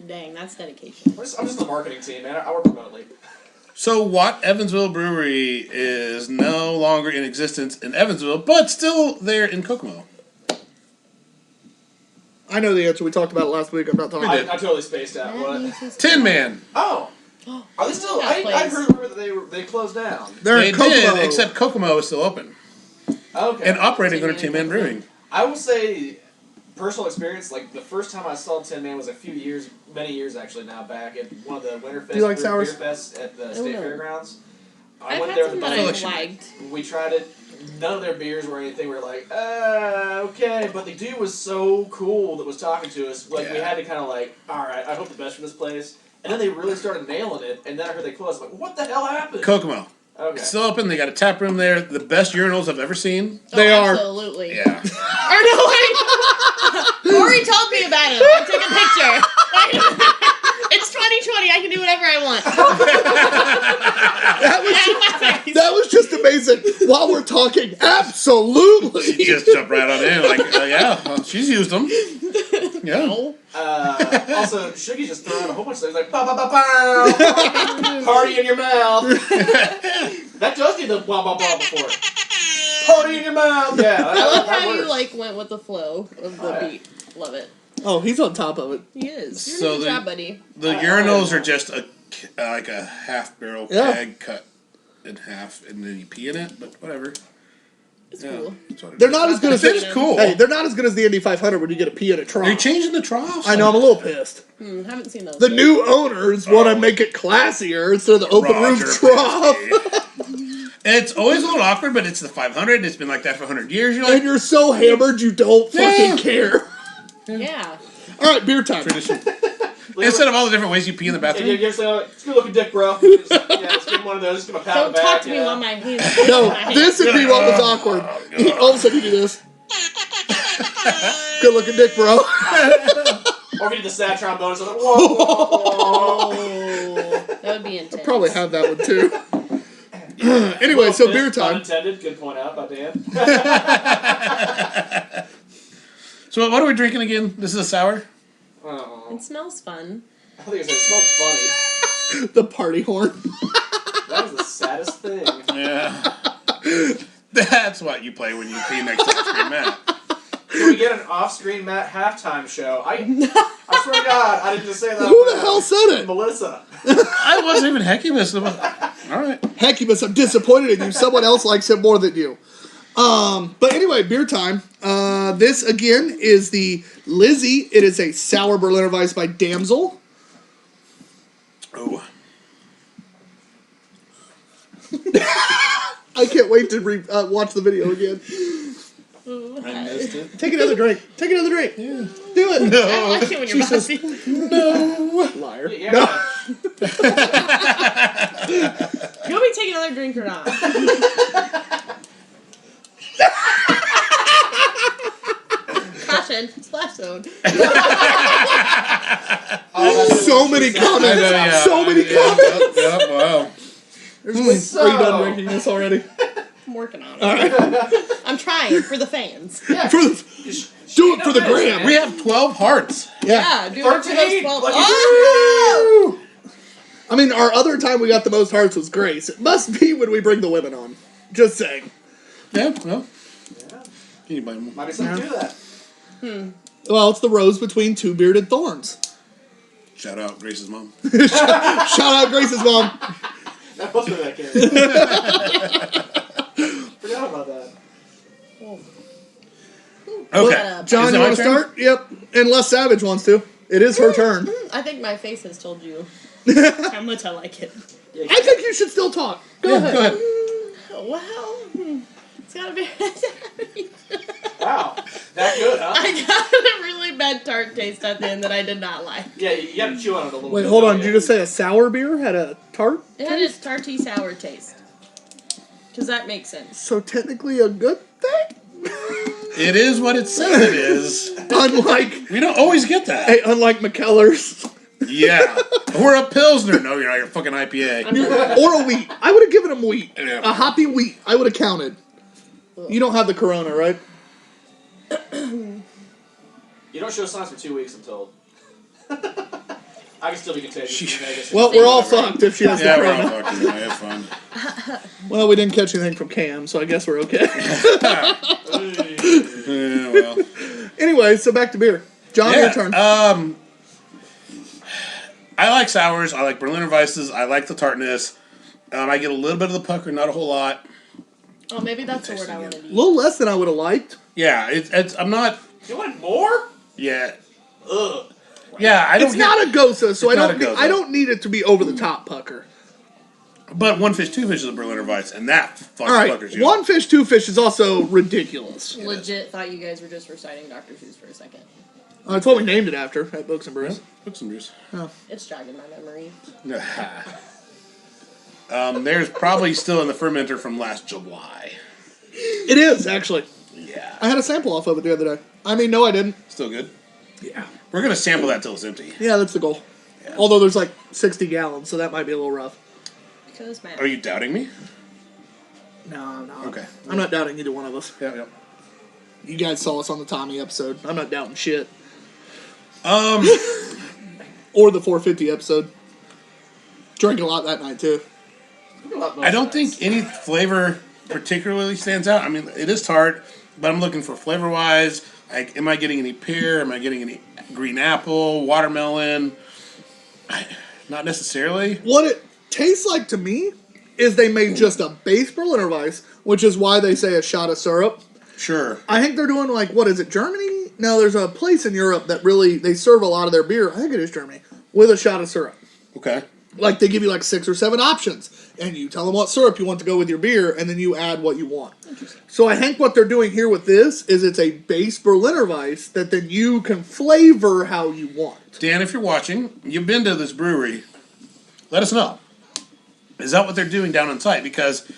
Dang, that's dedication. I'm just the marketing team, man. I work remotely. So Watt Evansville Brewery is no longer in existence in Evansville, but still there in Kokomo. I know the answer. We talked about it last week. I'm not talking. I totally spaced out. What? Tin Man. Oh. Are they still? I heard rumor that they closed down. They're They in Kokomo. did, except Kokomo is still open Okay. and operating Tin under Man Tin Man Kokomo. Brewing. I will say, personal experience, like the first time I saw Tin Man was many years actually now back at one of the Winterfest Do you like beer sours? fests at the State no. Fairgrounds. I I've went had there some with that the I Collection. liked. We tried it. None of their beers were anything. We were like, okay. But the dude was so cool that was talking to us. Like, we Yeah. had to kind of like, all right, I hope the best for this place. And then they really started nailing it. And then I heard they closed. Like, what the hell happened? Kokomo. Okay. It's still open. They got a tap room there. The best urinals I've ever seen. They Oh, are. Absolutely. Yeah. Or no, Corey told me about it. I took a picture. It's 2020. I can do whatever I want. That was just amazing. While we're talking, absolutely. She just jumped right on in. Like, yeah, well, she's used them. Yeah. No. Also, Shuggy just threw out a whole bunch of things like, pow, pow, pow, pow. Party in your mouth. That does need the blah, blah, blah before it. Party in your mouth. Yeah. I love that how you works. like went with the flow of the beat. Love it. Oh, he's on top of it. He is. You're So doing a the- good job, buddy. The urinals are just like a half barrel Yeah. keg cut in half, and then you pee in it. But whatever. It's Yeah, cool. that's what it They're is. not as good as It's cool. Hey, they're not as good as the Indy 500 when you get a pee in a trough. Are you changing the troughs? I know, I'm a little pissed. Haven't seen those. The yet. new owners want to Oh. make it classier instead of the open Roger roof trough. Penske. It's always a little awkward, but it's the 500. It's been like that for 100 years. You're like, And you're so hammered you don't fucking Yeah. care. Yeah. All right, beer time. tradition. Instead of all the different ways you pee in the Yeah, bathroom. you ever say, oh, it's a good looking dick, bro. Just give him one of those. Just give him a pat on Don't the back. talk to me you know. while my hands. No, my hands. this would be what was awkward. All of a sudden you do this. Good looking dick, bro. Or if you did the sad trombone, so like, whoa, whoa, whoa. Oh, that would be intense. Probably have that one too. Anyway, so beer Pun time. intended. Good point out by Dan. So what are we drinking again? This is a sour? Oh, It smells fun. I think it smelled funny. The party horn. That was the saddest thing. Yeah. That's what you play when you pee next to ice cream mat. Can we get an off-screen Matt halftime show? I swear to God, I didn't just say that. Who the hell said it? Melissa. I wasn't even Heckibus. All right. Heckibus, I'm disappointed in you. Someone else likes him more than you. But anyway, beer time. This again is the Lizzie. It is a sour Berliner Weiss by Damsel. Oh. I can't wait to watch the video again. I missed it. Take another drink. Take another drink. Yeah. Do it. I like it when you're bossy. Liar. Yeah, No. You want me to take another drink or not? Caution, splash zone. So many comments. Yeah, So many comments. Yep, wow. Are you done drinking this already? I'm working on it. I'm trying for the fans. Yeah. For the, do it for the gram. We have 12 hearts. Yeah, do it for those 13. 12. Like, Oh! I mean, our other time we got the most hearts was Grace. It must be when we bring the women on. Just saying. Yeah, well. Yeah. Can you buy more? Might be something to that. Well, it's the rose between two bearded thorns. Shout out Grace's mom. Shout out Grace's mom. That must be that kid. Forgot about that. Okay. John, Is it you my want to turn? start? Yep. Unless Savage wants to. It is her turn. I think my face has told you how much I like it. Yeah, I think you should still talk. Go ahead. Go ahead. Well, it's gotta be. wow. That good, huh? I got a really bad tart taste at the end that I did not like. Yeah, you gotta chew on it a little Wait, bit. hold on. don't Did you just say a sour beer had a tart? It had a tarty sour taste. Does that make sense? So technically a good thing? It is what it says it is. Unlike, We don't always get that. hey, unlike McKellar's. Yeah. Or a Pilsner. No, you're not. You're a fucking IPA. Or a wheat. I would have given him wheat. Yeah. A hoppy wheat. I would have counted. You don't have the Corona, right? You don't show signs for 2 weeks, I'm told. I can still be contagious in Vegas. Well, we're all fucked if she has the Yeah, we're all Corona. fucking. Have fun. Well, we didn't catch anything from Cam, so I guess we're okay. Yeah, well. Anyway, so back to beer. John, your turn. I like sours. I like Berliner Weisses. I like the tartness. I get a little bit of the pucker, not a whole lot. Oh, maybe that's the word I wanted to A use. little less than I would have liked. Yeah, it's. I'm not. You want more? Yeah. Ugh. Yeah, I don't. It's not a Gosa, so It's not a I Gosa. don't need it to be over the top pucker. But one fish, two fish is a Berliner Weiss, and that fucking All right, puckers you. one fish, two fish is also ridiculous. Legit thought you guys were just reciting Dr. Seuss for a second. That's what we named it after at Books and Brews. Put some juice. It's jogging my memory. There's probably still in the fermenter from last July. It is, actually. Yeah. I had a sample off of it the other day. I mean, no, I didn't. Still good? Yeah. We're going to sample that till it's empty. Yeah, that's the goal. Yeah. Although there's like 60 gallons, so that might be a little rough. Because, man. Are you doubting me? No, I'm not. Okay. I'm not doubting either one of us. Yeah. You guys saw us on the Tommy episode. I'm not doubting shit. Or the 450 episode. Drank a lot that night, too. I don't think any flavor particularly stands out. I mean, it is tart, but I'm looking for flavor-wise. Like, am I getting any pear? Am I getting any green apple, watermelon? Not necessarily. What it tastes like to me is they made just a base Berliner Weiss, which is why they say a shot of syrup. Sure. I think they're doing like, what is it, Germany? No, there's a place in Europe that really, they serve a lot of their beer, I think it is Germany, with a shot of syrup. Okay. Like, they give you like 6 or 7 options, and you tell them what syrup you want to go with your beer, and then you add what you want. So I think what they're doing here with this is it's a base Berliner Weiss that then you can flavor how you want. Dan, if you're watching, you've been to this brewery, let us know. Is that what they're doing down on site? Because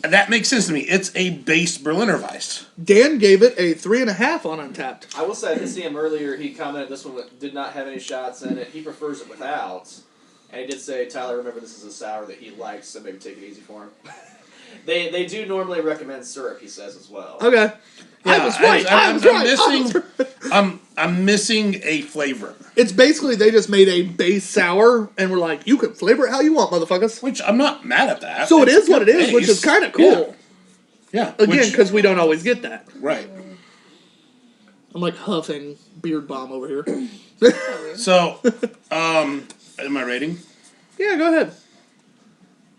that makes sense to me. It's a base Berliner Weiss. Dan gave it a 3.5 on Untapped. I will say, I did see him earlier. He commented this one did not have any shots in it. He prefers it without. And he did say, Tyler, remember this is a sour that he likes, so maybe take it easy for him. They do normally recommend syrup, he says, as well. Okay. Yeah, I was right. I was right. I'm missing a flavor. It's basically they just made a base sour and we're like, you can flavor it how you want, motherfuckers. Which I'm not mad at that. So it It's is what it is, base. which is kind of cool. Yeah. Again, Which- because we don't always get that. right. I'm like huffing beard bomb over here. So, am I rating? Yeah, go ahead.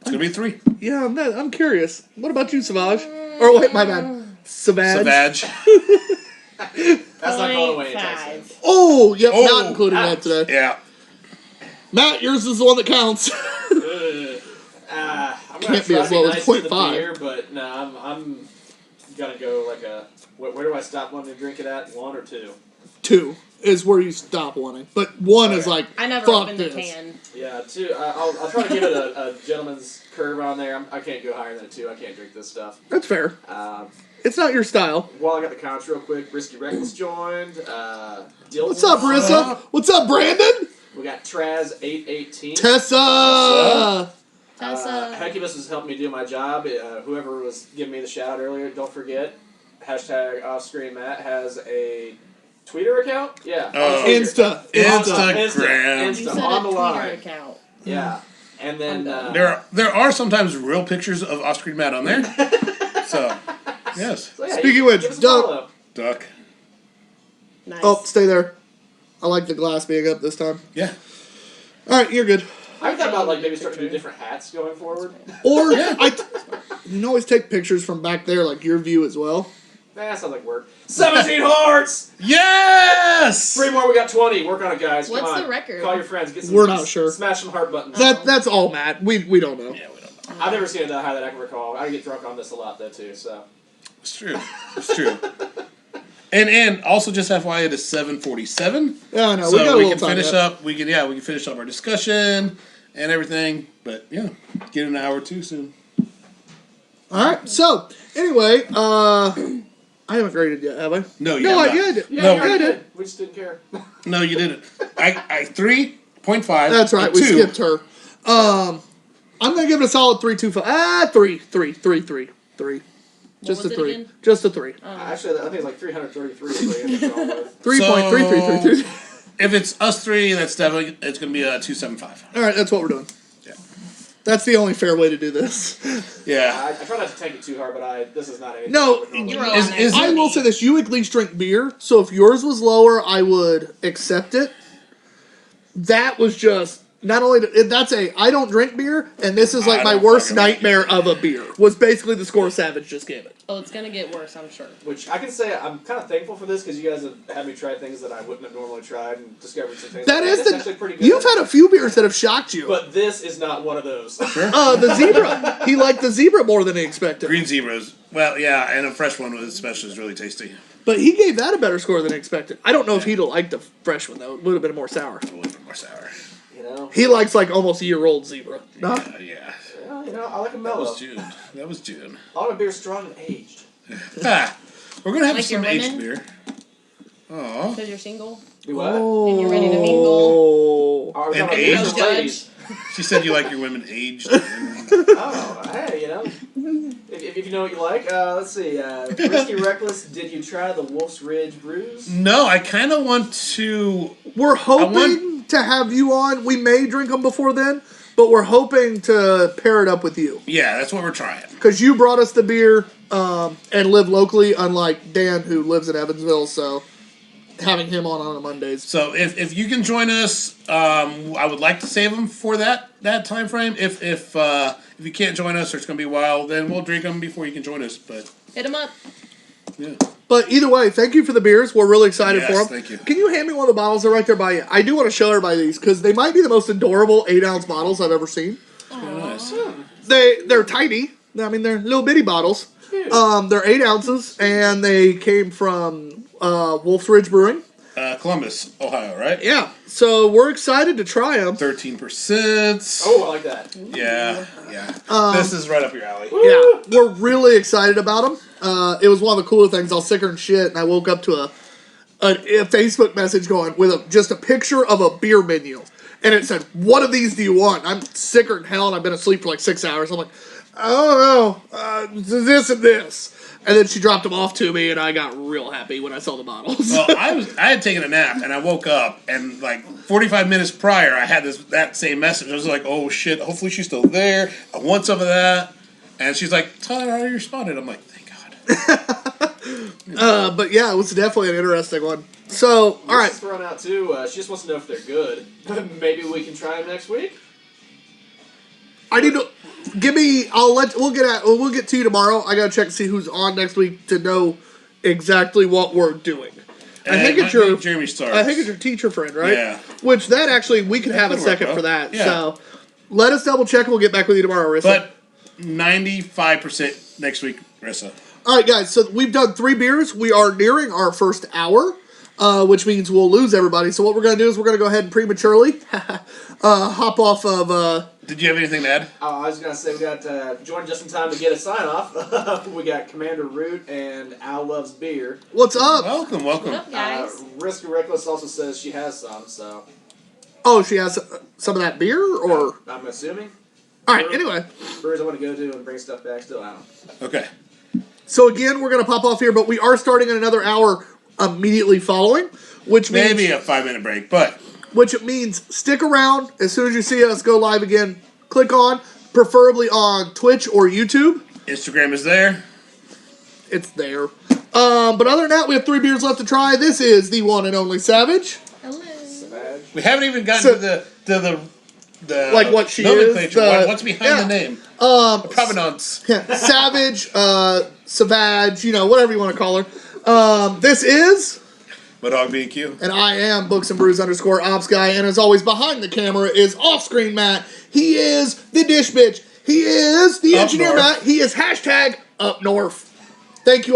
It's gonna be 3. Yeah, I'm curious. What about you, Savage? Or wait, my bad. Savage. Savage. That's not going away anytime 0.5. soon. Oh, yep, Oh, not including that ouch. today. Yeah. Matt, yours is the one that counts. I'm Can't gonna be try as to low be as nice to the 0.5. beer, but no, I'm gonna go like a. Where do I stop wanting to drink it at? 1 or 2? 2 is where you stop wanting. But 1 is like, I never fuck opened this. the can. Yeah, 2. I'll try to give it a gentleman's curve on there. I can't go higher than a 2. I can't drink this stuff. That's fair. Um, It's not your style. While I got the counts real quick, Risky Reckless joined. Dylan. What's up, Marissa? What's up, Brandon? We got Traz 818. Tessa! Tessa. Hecubus has helped me do my job. Whoever was giving me the shout out earlier, don't forget, hashtag Offscreen Matt has a Twitter account? Yeah. Oh. on Twitter. Insta. Instagram. You Insta said on a the Twitter line. account. Yeah. And then There are sometimes real pictures of off-screen Matt on there. So, yes. so yeah, Speaking you of which, give us a Doug- follow. Duck. Nice. Oh, stay there. I like the glass being up this time. Yeah. All right, you're good. I thought about like maybe start to do different hats going forward. Or you can always take pictures from back there, like your view as well. That sounds like work. 17 hearts! Yes! 3 more, we got 20. Work on it, guys. Come What's on. the record? Call your friends. Get some, We're not sure. Smash some heart buttons. That's all, Matt. We don't know. Yeah, we don't know. I've never seen it that high that I can recall. I get drunk on this a lot, though, too, so. It's true. It's true. And also just FYI, it is 7:47. Yeah, no, So we got a we little can time finish left. up. We can finish up our discussion and everything. But yeah, get an hour or 2 soon. All right. So anyway, I haven't graded yet, have I? No, you No, have I not. did. Yeah, No. you already I did. We just didn't care. No, you didn't. I 3 0.5. That's right. and We 2. skipped her. I'm gonna give it a solid 3.25. 3. Just a was it 3. again? Just a 3. Actually, I think it's like 333. 3.3333. If it's us three, it's going to be a 275. All right, that's what we're doing. Yeah. That's the only fair way to do this. Yeah. I try not to take it too hard, but this is not anything. No, I would normally you do. were on there. I will say this: you at least drink beer, so if yours was lower, I would accept it. That was just not only that's I don't drink beer, and this is like I my don't worst fucking like nightmare of a beer. Was basically the score Savage just gave it. Oh, it's gonna get worse, I'm sure. Which I can say I'm kind of thankful for this because you guys have had me try things that I wouldn't have normally tried and discovered some things. That like, is "Hey, this actually pretty good." You've had a few beers that have shocked you. But this is not one of those. The zebra. He liked the zebra more than he expected. Green zebras. Well, yeah, and a fresh one especially is really tasty. But he gave that a better score than he expected. I don't know if he'd have liked the fresh one though. It would have been more sour. A little bit more sour. You know. He likes like almost a year-old zebra. Nah. Yeah. Well, you know, I like a That mellow. was June. That was June. All my beer's strong and aged. Ah, we're going to have Like some your aged women? beer. Oh. Because you're single. Do what? And you're ready to mingle. Are we And talking aged? about the ladies? She said you like your women aged. Oh, hey, you know. If you know what you like, let's see. Risky Reckless, did you try the Wolf's Ridge Brews? No, I kind of want to. We're hoping to have you on. We may drink them before then, but we're hoping to pair it up with you. Yeah, that's what we're trying. Because you brought us the beer and live locally, unlike Dan, who lives in Evansville, so having him on the Mondays. So if you can join us, I would like to save them for that time frame. If you can't join us or it's going to be a while, then we'll drink them before you can join us. But Hit him up. yeah. But either way, thank you for the beers. We're really excited Yes, for them. thank you. Can you hand me one of the bottles? They're right there by you. I do want to show everybody these because they might be the most adorable 8-ounce bottles I've ever seen. Very nice. They're tiny. I mean, they're little bitty bottles. They're 8 ounces, and they came from Wolf's Ridge Brewing. Columbus, Ohio, right? Yeah, so we're excited to try them. 13%. Oh, I like that. Yeah. This is right up your alley. Yeah, we're really excited about them. It was one of the cooler things. I was sicker than shit, and I woke up to a Facebook message going with just a picture of a beer menu, and it said, "What of these do you want?" I'm sicker than hell, and I've been asleep for like 6 hours. I'm like, I don't know, this and this. And then she dropped them off to me, and I got real happy when I saw the bottles. Well, I had taken a nap, and I woke up, and like 45 minutes prior, I had that same message. I was like, oh shit, hopefully she's still there. I want some of that. And she's like, Tyler, I already responded. I'm like, thank God. But yeah, it was definitely an interesting one. So, all right. Thrown out too. She just wants to know if they're good. Maybe we can try them next week. I need to we'll get to you tomorrow. I gotta check to see who's on next week to know exactly what we're doing. And I think it it's might your be Jeremy Starks. I think it's your teacher friend, right? Yeah. Which that actually we could have a could work second well. for that. Yeah. So let us double check and we'll get back with you tomorrow, Rissa. But 95% next week, Rissa. All right, guys. So we've done 3 beers. We are nearing our first hour, which means we'll lose everybody. So what we're gonna do is we're gonna go ahead and prematurely hop off of. Did you have anything to add? I was going to say we got joined just in time to get a sign-off. We got Commander Root and Al Loves Beer. What's up? Welcome. What up, guys? Risky Reckless also says she has some, so Oh, she has some of that beer, or I'm assuming. all right. Anyway. Brewers I want to go to and bring stuff back still, I don't know. Okay. So again, we're going to pop off here, but we are starting in another hour immediately following, which means Maybe a 5-minute break, but which it means stick around. As soon as you see us go live again, click on, preferably on Twitch or YouTube. Instagram is there. It's there. But other than that, we have 3 beers left to try. This is the one and only Savage. Hello. We haven't even gotten So- to the Like what she is, nomenclature. What's behind yeah. the name? The provenance. Savage, Savage, whatever you want to call her. This is... Mudhog B&Q. And I am Books and Brews _ops guy. And as always, behind the camera is off-screen Matt. He is the dish bitch. He is the Up engineer north. Matt. He is #up north. Thank you all.